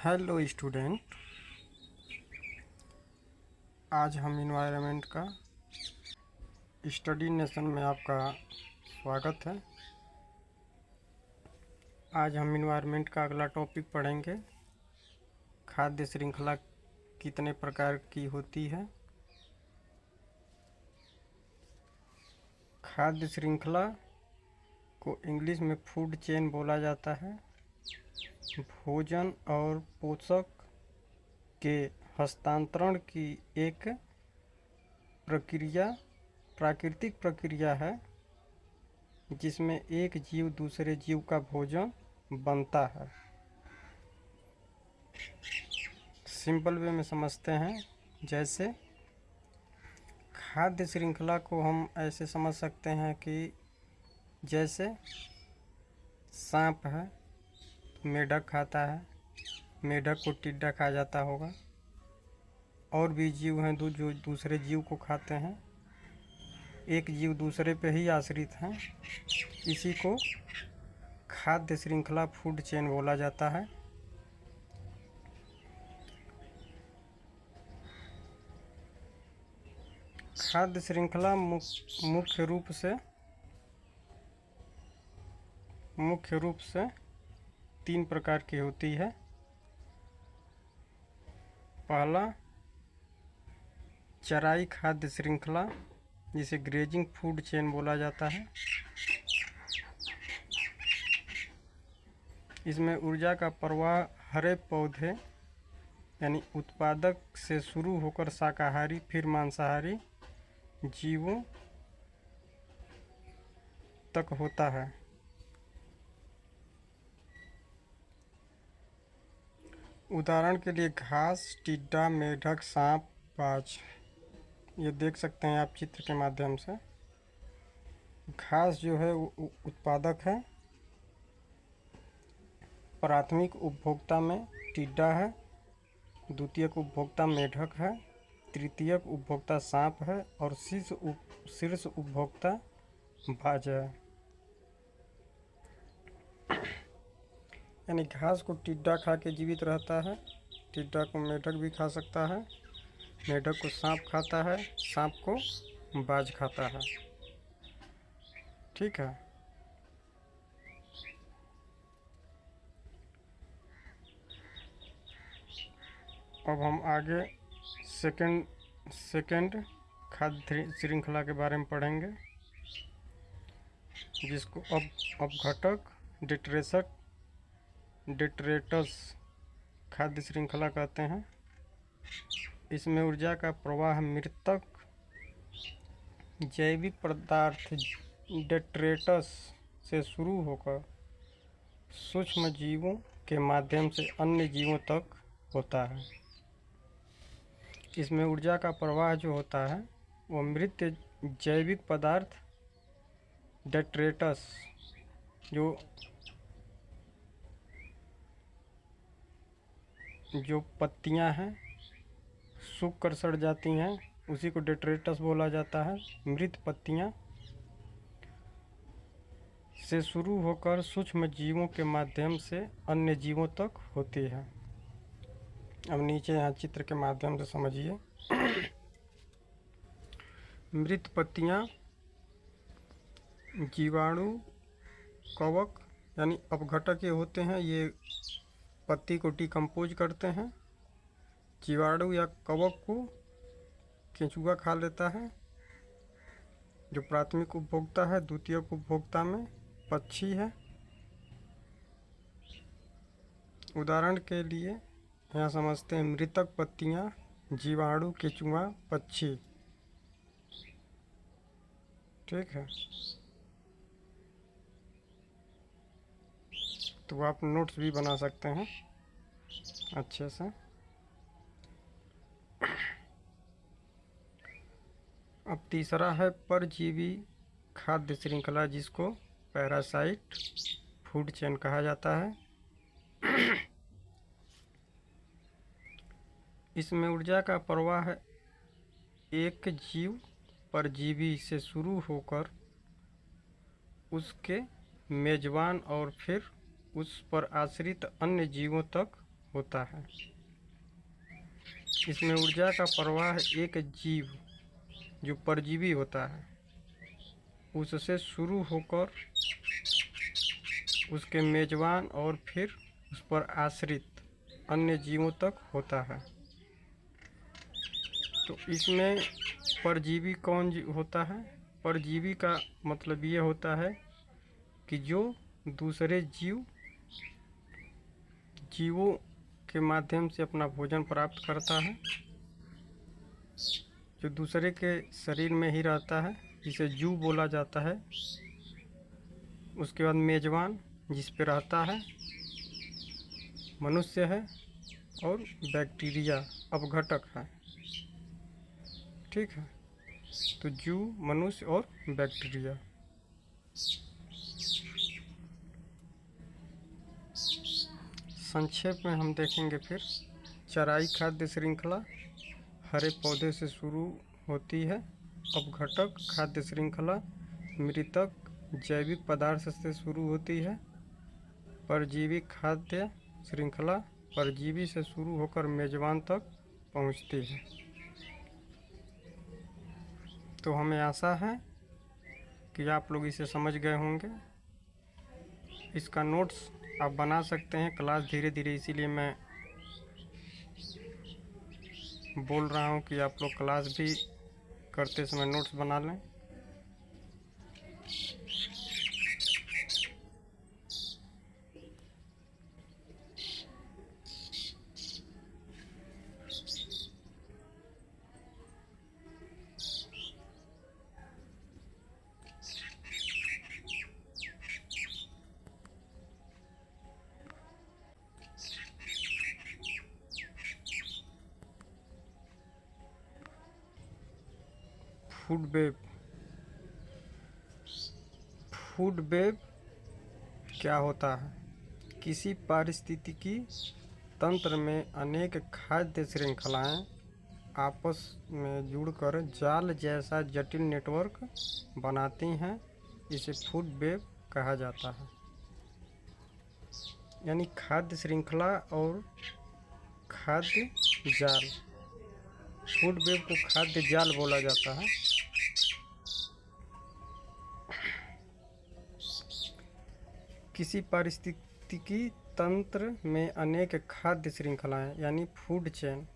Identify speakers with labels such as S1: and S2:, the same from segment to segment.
S1: Hello student, आज हम environment का स्टडी नेशन में आपका स्वागत है। आज हम इन्वायरमेंट का अगला टॉपिक पढ़ेंगे। खाद्य श्रृंखला कितने प्रकार की होती है। खाद्य श्रृंखला को इंग्लिश में फूड चेन बोला जाता है। भोजन और पोषक के हस्तांतरण की एक प्राकृतिक प्रक्रिया है जिसमें एक जीव दूसरे जीव का भोजन बनता है। सिंपल वे में समझते हैं। जैसे खाद्य श्रृंखला को हम ऐसे समझ सकते हैं कि जैसे सांप है, मेढक खाता है, मेढक को टिड्डा खा जाता होगा। और भी जीव हैं जो दूसरे जीव को खाते हैं। एक जीव दूसरे पे ही आश्रित हैं। इसी को खाद्य श्रृंखला फूड चेन बोला जाता है। खाद्य श्रृंखला मुख्य रूप से 3 प्रकार की होती है। पहला, चराई खाद्य श्रृंखला, जिसे ग्रेजिंग फूड चेन बोला जाता है। इसमें ऊर्जा का प्रवाह हरे पौधे यानी उत्पादक से शुरू होकर शाकाहारी फिर मांसाहारी जीवों तक होता है। उदाहरण के लिए घास, टिड्डा, मेढक, सांप, बाज, ये देख सकते हैं आप चित्र के माध्यम से। घास जो है वो उत्पादक है। प्राथमिक उपभोक्ता में टिड्डा है, द्वितीयक उपभोक्ता मेढक है, तृतीयक उपभोक्ता सांप है और शीर्ष उपभोक्ता बाज है। यानी घास को टिड्डा खा के जीवित रहता है, टिड्डा को मेढक भी खा सकता है, मेढक को सांप खाता है, सांप को बाज खाता है। ठीक है। अब हम आगे सेकंड खाद्य श्रृंखला के बारे में पढ़ेंगे, जिसको अपघटक डेट्रेटस खाद्य श्रृंखला कहते हैं। इसमें ऊर्जा का प्रवाह मृतक जैविक पदार्थ डेट्रेटस से शुरू होकर सूक्ष्म जीवों के माध्यम से अन्य जीवों तक होता है। इसमें ऊर्जा का प्रवाह जो होता है वो मृत जैविक पदार्थ डेट्रेटस जो पत्तियां हैं सूख कर सड़ जाती हैं, उसी को डेट्रेटस बोला जाता है। मृत पत्तियां से शुरू होकर सूक्ष्म जीवों के माध्यम से अन्य जीवों तक होती है। अब नीचे यहाँ चित्र के माध्यम से समझिए। मृत पत्तियां जीवाणु, कवक यानी अपघटक ये होते हैं। ये पत्ती को डिकम्पोज करते हैं। जीवाणु या कवक को केंचुआ खा लेता है, जो प्राथमिक उपभोक्ता है। द्वितीयक उपभोक्ता में पक्षी है। उदाहरण के लिए यहाँ समझते हैं मृतक पत्तियां, जीवाणु, केंचुआ, पक्षी। ठीक है। तो आप नोट्स भी बना सकते हैं अच्छे से। अब तीसरा है परजीवी खाद्य श्रृंखला, जिसको पैरासाइट फूड चेन कहा जाता है। इसमें ऊर्जा का प्रवाह एक जीव परजीवी से शुरू होकर उसके मेजबान और फिर उस पर आश्रित अन्य जीवों तक होता है। इसमें ऊर्जा का प्रवाह एक जीव जो परजीवी होता है उससे शुरू होकर उसके मेजबान और फिर उस पर आश्रित अन्य जीवों तक होता है। तो इसमें परजीवी कौन होता है? परजीवी का मतलब ये होता है कि जो दूसरे जीवों के माध्यम से अपना भोजन प्राप्त करता है, जो दूसरे के शरीर में ही रहता है, जिसे जू बोला जाता है। उसके बाद मेजबान जिस पे रहता है मनुष्य है, और बैक्टीरिया अपघटक है। ठीक है, तो जू, मनुष्य और बैक्टीरिया। संक्षेप में हम देखेंगे फिर। चराई खाद्य श्रृंखला हरे पौधे से शुरू होती है। अपघटक खाद्य श्रृंखला मृतक जैविक पदार्थ से शुरू होती है। परजीवी खाद्य श्रृंखला परजीवी से शुरू होकर मेजबान तक पहुंचती है। तो हमें आशा है कि आप लोग इसे समझ गए होंगे। इसका नोट्स आप बना सकते हैं। क्लास धीरे धीरे इसीलिए मैं बोल रहा हूँ कि आप लोग क्लास भी करते समय नोट्स बना लें। Food web. फूड वेब क्या होता है? किसी पारिस्थितिकी तंत्र में अनेक खाद्य श्रृंखलाएं आपस में जुड़कर जाल जैसा जटिल नेटवर्क बनाती हैं। इसे फूड वेब कहा जाता है। यानी खाद्य श्रृंखला और खाद्य जाल। फूड वेब को खाद्य जाल बोला जाता है। किसी पारिस्थितिकी तंत्र में अनेक खाद्य श्रृंखलाएं यानी फूड चेन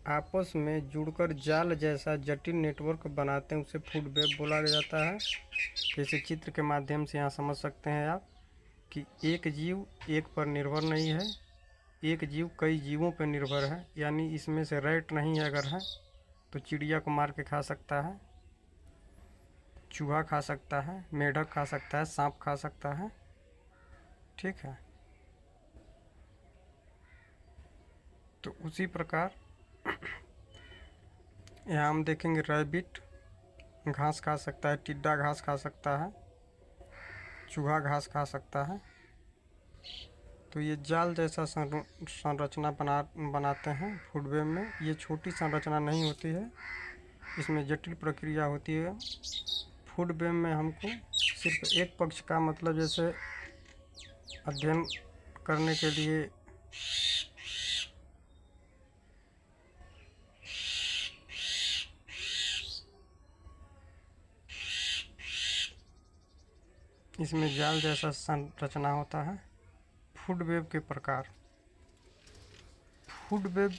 S1: आपस में जुड़कर जाल जैसा जटिल नेटवर्क बनाते हैं, उसे फूड वेब बोला जाता है। जैसे चित्र के माध्यम से यहाँ समझ सकते हैं आप कि एक जीव एक पर निर्भर नहीं है, एक जीव कई जीवों पर निर्भर है। यानी इसमें से रैट नहीं है, अगर है तो चिड़िया को मार के खा सकता है, चूहा खा सकता है, मेढक खा सकता है, सांप खा सकता है। ठीक है, तो उसी प्रकार यहाँ हम देखेंगे रैबिट घास खा सकता है, टिड्डा घास खा सकता है, चूहा घास खा सकता है। तो ये जाल जैसा संरचना बनाते हैं फूड वेब में। ये छोटी संरचना नहीं होती है, इसमें जटिल प्रक्रिया होती है। फूड वेब में हमको सिर्फ एक पक्ष का मतलब जैसे अध्ययन करने के लिए इसमें जाल जैसा संरचना होता है। फूड वेब के प्रकार। फूड वेब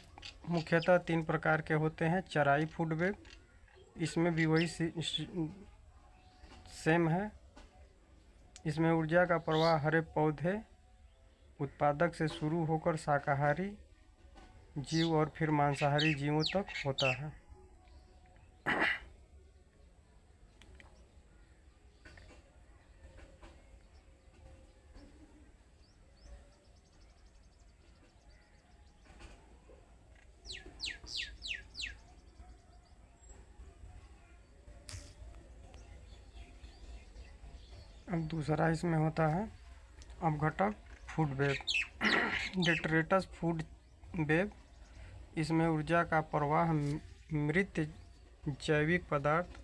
S1: मुख्यतः 3 प्रकार के होते हैं। चराई फूड वेब, इसमें भी वही सेम है। इसमें ऊर्जा का प्रवाह हरे पौधे उत्पादक से शुरू होकर शाकाहारी जीव और फिर मांसाहारी जीवों तक होता है। अब दूसरा इसमें होता है अपघटक फूड वेब, डिट्रेटस फूड वेब। इसमें ऊर्जा का प्रवाह मृत जैविक पदार्थ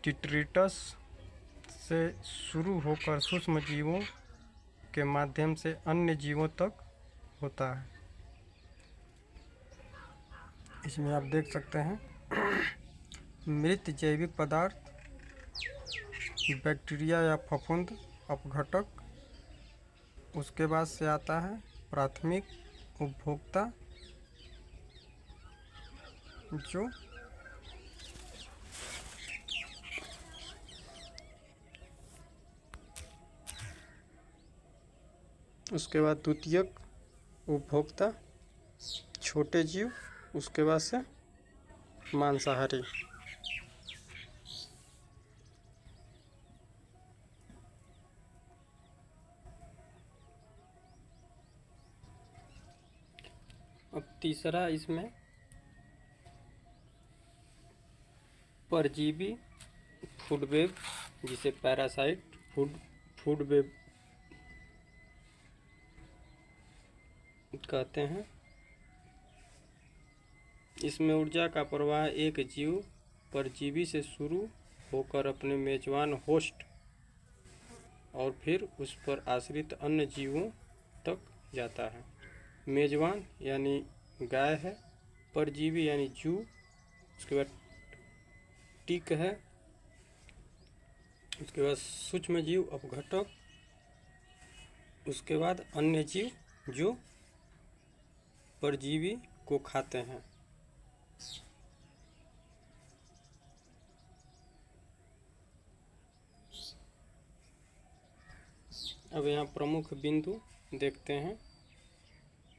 S1: डिट्रेटस से शुरू होकर सूक्ष्म जीवों के माध्यम से अन्य जीवों तक होता है। इसमें आप देख सकते हैं मृत जैविक पदार्थ, बैक्टीरिया या फफूंद अपघटक, उसके बाद से आता है प्राथमिक उपभोक्ता जो उसके बाद द्वितीयक उपभोक्ता छोटे जीव, उसके बाद से मांसाहारी। अब तीसरा इसमें परजीवी फूड वेब, जिसे पैरासाइट फूड वेब कहते हैं। इसमें ऊर्जा का प्रवाह एक जीव परजीवी से शुरू होकर अपने मेजबान होस्ट और फिर उस पर आश्रित अन्य जीवों तक जाता है। मेजबान यानी गाय है, परजीवी यानी जू, उसके बाद टिक है, उसके बाद सूक्ष्म जीव अपघटक, उसके बाद अन्य जीव जो परजीवी को खाते हैं। अब यहाँ प्रमुख बिंदु देखते हैं।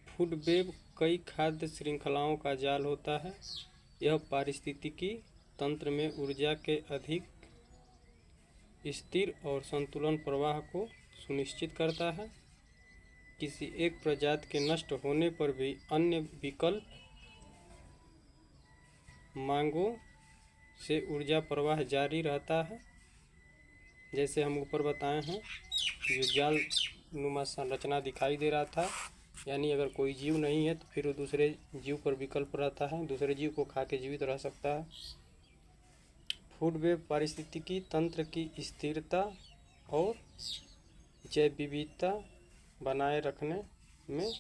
S1: फूड वेब कई खाद्य श्रृंखलाओं का जाल होता है। यह पारिस्थितिकी तंत्र में ऊर्जा के अधिक स्थिर और संतुलन प्रवाह को सुनिश्चित करता है। किसी एक प्रजाति के नष्ट होने पर भी अन्य विकल्प मांगों से ऊर्जा प्रवाह जारी रहता है। जैसे हम ऊपर बताए हैं, जो जाल नुमा संरचना दिखाई दे रहा था, यानी अगर कोई जीव नहीं है तो फिर वो दूसरे जीव पर विकल्प रहता है, दूसरे जीव को खा के जीवित रह सकता है। फूड वेब पारिस्थितिकी तंत्र की स्थिरता और जैव विविधता बनाए रखने में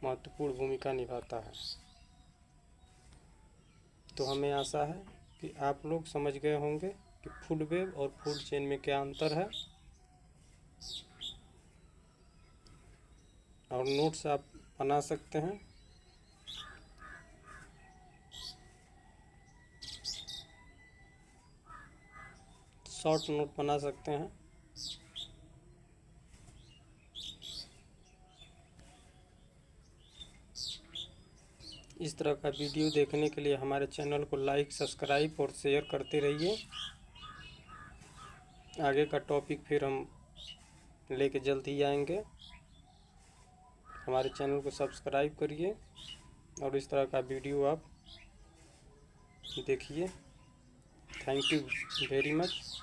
S1: महत्वपूर्ण भूमिका निभाता है। तो हमें आशा है कि आप लोग समझ गए होंगे कि फूड वेब और फूड चेन में क्या अंतर है, और नोट्स आप बना सकते हैं। शॉर्ट नोट बना सकते हैं। इस तरह का वीडियो देखने के लिए हमारे चैनल को लाइक, सब्सक्राइब और शेयर करते रहिए। आगे का टॉपिक फिर हम लेके जल्द ही आएंगे। हमारे चैनल को सब्सक्राइब करिए और इस तरह का वीडियो आप देखिए। Thank you very much.